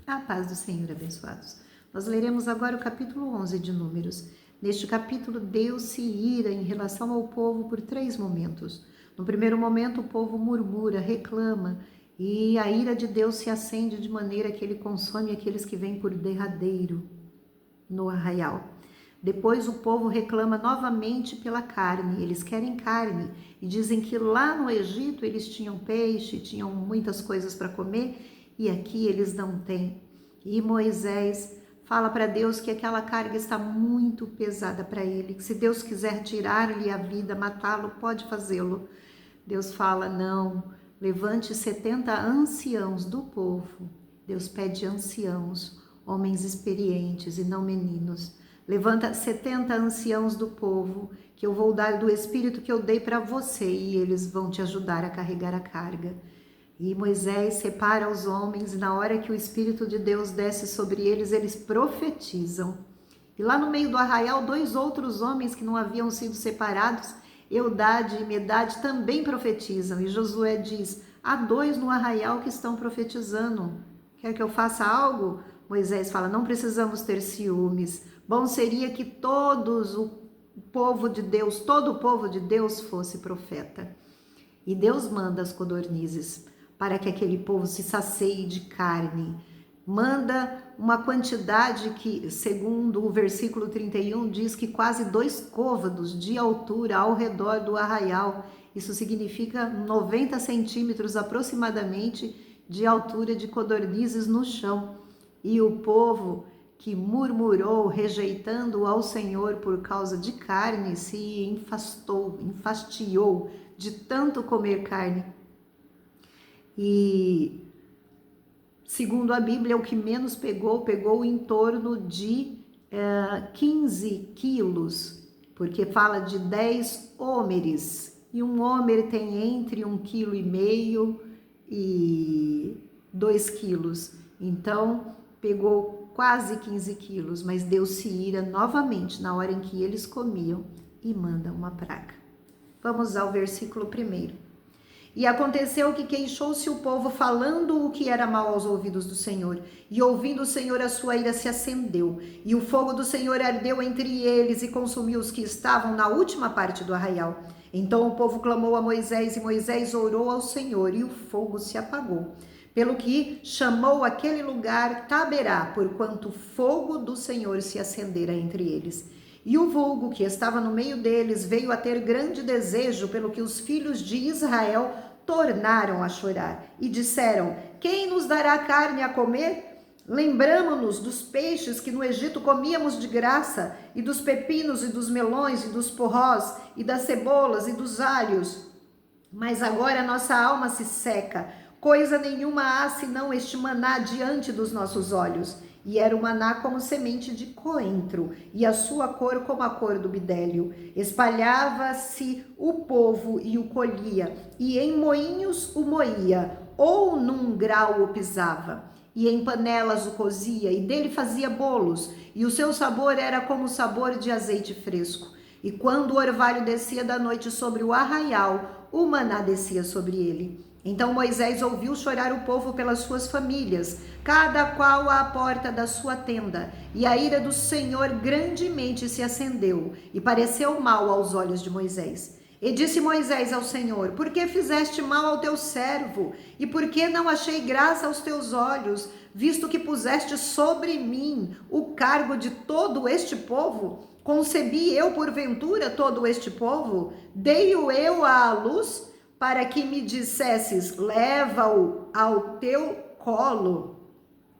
A paz do Senhor, abençoados. Nós leremos agora o capítulo 11 de Números. Neste capítulo, Deus se ira em relação ao povo por 3 momentos. No primeiro momento, o povo murmura, reclama, e a ira de Deus se acende de maneira que ele consome aqueles que vêm por derradeiro no arraial. Depois o povo reclama novamente pela carne, eles querem carne e dizem que lá no Egito eles tinham peixe, tinham muitas coisas para comer e aqui eles não têm. E Moisés fala para Deus que aquela carga está muito pesada para ele, que se Deus quiser tirar-lhe a vida, matá-lo, pode fazê-lo. Deus fala, não, levante 70 anciãos do povo. Deus pede anciãos, homens experientes e não meninos. Levanta 70 anciãos do povo, que eu vou dar do espírito que eu dei para você, e eles vão te ajudar a carregar a carga. E Moisés separa os homens, e na hora que o Espírito de Deus desce sobre eles, eles profetizam. E lá no meio do arraial, 2 outros homens que não haviam sido separados, Eudade e Medade, também profetizam. E Josué diz, há 2 no arraial que estão profetizando. Quer que eu faça algo? Moisés fala, não precisamos ter ciúmes. Bom seria que todo o povo de Deus fosse profeta. E Deus manda as codornizes para que aquele povo se sacie de carne. Manda uma quantidade que, segundo o versículo 31, diz que quase 2 côvados de altura ao redor do arraial. Isso significa 90 centímetros aproximadamente de altura de codornizes no chão. E o povo que murmurou, rejeitando ao Senhor por causa de carne, se enfastiou de tanto comer carne. E, segundo a Bíblia, o que menos pegou em torno de 15 quilos, porque fala de 10 homeres, e um homer tem entre 1,5 kg e 2 quilos, então pegou quase 15 quilos, mas Deus se ira novamente na hora em que eles comiam e manda uma praga. Vamos ao versículo 1. E aconteceu que queixou-se o povo falando o que era mal aos ouvidos do Senhor. E ouvindo o Senhor, a sua ira se acendeu. E o fogo do Senhor ardeu entre eles e consumiu os que estavam na última parte do arraial. Então o povo clamou a Moisés, e Moisés orou ao Senhor, e o fogo se apagou. Pelo que chamou aquele lugar Taberá, porquanto o fogo do Senhor se acendera entre eles. E o vulgo que estava no meio deles veio a ter grande desejo, pelo que os filhos de Israel tornaram a chorar e disseram, quem nos dará carne a comer? Lembramo-nos dos peixes que no Egito comíamos de graça, e dos pepinos e dos melões e dos porrós e das cebolas e dos alhos. Mas agora nossa alma se seca, coisa nenhuma há senão este maná diante dos nossos olhos. E era o maná como semente de coentro, e a sua cor como a cor do bidélio. Espalhava-se o povo e o colhia, e em moinhos o moía, ou num grau o pisava. E em panelas o cozia, e dele fazia bolos, e o seu sabor era como o sabor de azeite fresco. E quando o orvalho descia da noite sobre o arraial, o maná descia sobre ele. Então Moisés ouviu chorar o povo pelas suas famílias, cada qual à porta da sua tenda, e a ira do Senhor grandemente se acendeu, e pareceu mal aos olhos de Moisés. E disse Moisés ao Senhor, por que fizeste mal ao teu servo? E por que não achei graça aos teus olhos, visto que puseste sobre mim o cargo de todo este povo? Concebi eu porventura todo este povo? Dei-o eu à luz? Para que me dissesses, leva-o ao teu colo,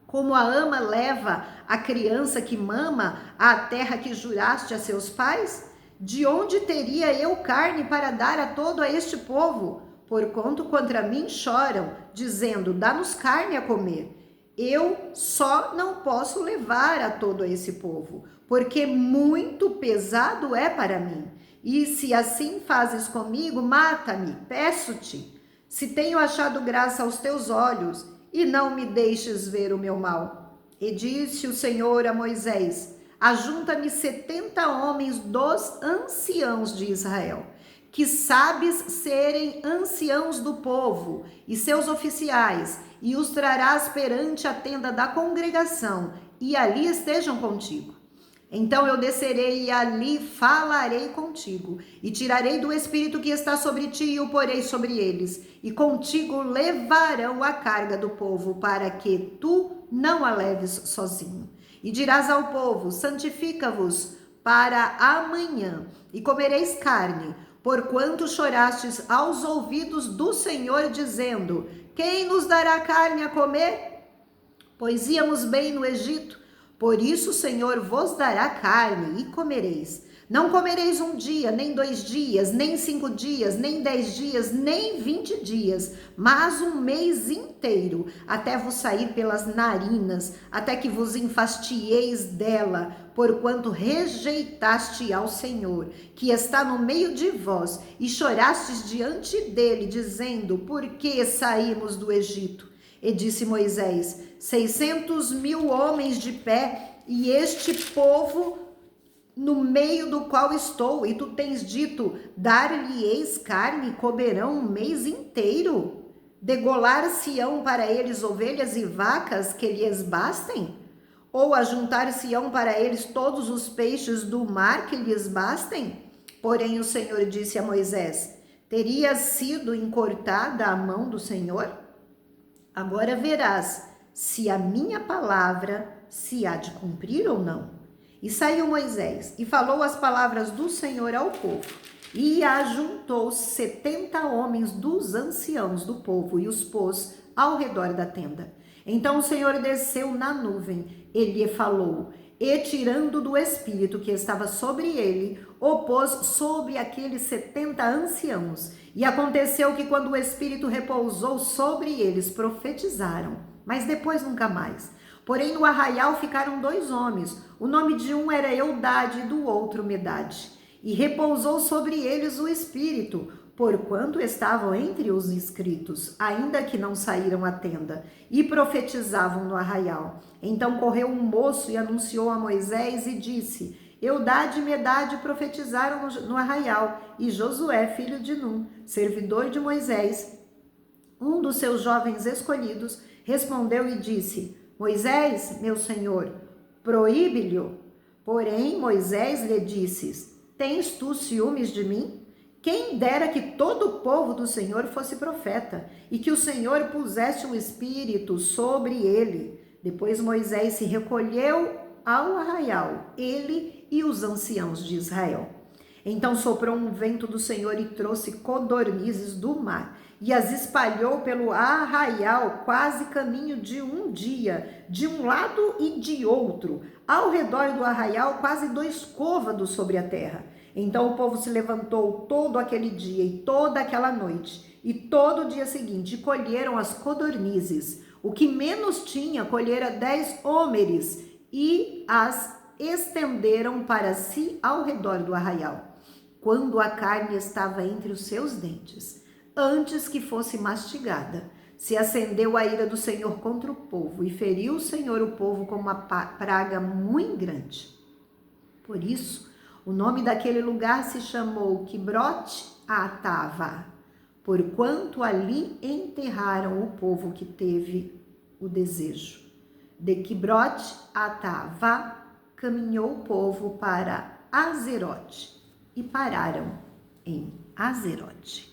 como a ama leva a criança que mama à terra que juraste a seus pais? De onde teria eu carne para dar a todo este povo? Porquanto contra mim choram, dizendo, dá-nos carne a comer. Eu só não posso levar a todo esse povo, porque muito pesado é para mim. E se assim fazes comigo, mata-me, peço-te, se tenho achado graça aos teus olhos, e não me deixes ver o meu mal. E disse o Senhor a Moisés, ajunta-me 70 homens dos anciãos de Israel, que sabes serem anciãos do povo, e seus oficiais, e os trarás perante a tenda da congregação, e ali estejam contigo. Então eu descerei e ali falarei contigo, e tirarei do espírito que está sobre ti e o porei sobre eles, e contigo levarão a carga do povo, para que tu não a leves sozinho. E dirás ao povo: santifica-vos para amanhã, e comereis carne, porquanto chorastes aos ouvidos do Senhor, dizendo: quem nos dará carne a comer? Pois íamos bem no Egito. Por isso o Senhor vos dará carne e comereis. Não comereis 1 dia, nem 2 dias, nem 5 dias, nem 10 dias, nem 20 dias, mas 1 mês inteiro, até vos sair pelas narinas, até que vos enfastieis dela, porquanto rejeitaste ao Senhor, que está no meio de vós, e chorastes diante dele, dizendo: por que saímos do Egito? E disse Moisés: 600.000 homens de pé, e este povo no meio do qual estou, e tu tens dito: dar-lhe-eis carne, e comerão 1 mês inteiro? Degolar-se-ão para eles ovelhas e vacas que lhes bastem? Ou ajuntar-se-ão para eles todos os peixes do mar que lhes bastem? Porém o Senhor disse a Moisés: teria sido encurtada a mão do Senhor? Agora verás se a minha palavra se há de cumprir ou não. E saiu Moisés e falou as palavras do Senhor ao povo. E ajuntou 70 homens dos anciãos do povo e os pôs ao redor da tenda. Então o Senhor desceu na nuvem, ele lhe falou, e tirando do espírito que estava sobre ele, o pôs sobre aqueles 70 anciãos. E aconteceu que quando o espírito repousou sobre eles, profetizaram, mas depois nunca mais. Porém no arraial ficaram 2 homens, o nome de um era Eudade e do outro Medade. E repousou sobre eles o espírito, porquanto estavam entre os inscritos, ainda que não saíram à tenda, e profetizavam no arraial. Então correu um moço e anunciou a Moisés e disse: Eudade e Medade profetizaram no arraial, e Josué, filho de Num, servidor de Moisés, um dos seus jovens escolhidos, respondeu e disse: Moisés, meu senhor, proíbe-lhe. Porém Moisés lhe disse: tens tu ciúmes de mim? Quem dera que todo o povo do Senhor fosse profeta, e que o Senhor pusesse o Espírito sobre ele. Depois Moisés se recolheu ao arraial, ele e os anciãos de Israel. Então soprou um vento do Senhor e trouxe codornizes do mar, e as espalhou pelo arraial, quase caminho de 1 dia, de um lado e de outro, ao redor do arraial, quase 2 côvados sobre a terra. Então o povo se levantou todo aquele dia e toda aquela noite, e todo o dia seguinte, e colheram as codornizes. O que menos tinha, colhera 10 homeres, e as estenderam para si ao redor do arraial, quando a carne estava entre os seus dentes. Antes que fosse mastigada, se acendeu a ira do Senhor contra o povo, e feriu o Senhor o povo com uma praga muito grande. Por isso, o nome daquele lugar se chamou Quibrote Atava, porquanto ali enterraram o povo que teve o desejo. De Quibrote Atava caminhou o povo para Azerote e pararam em Azerote.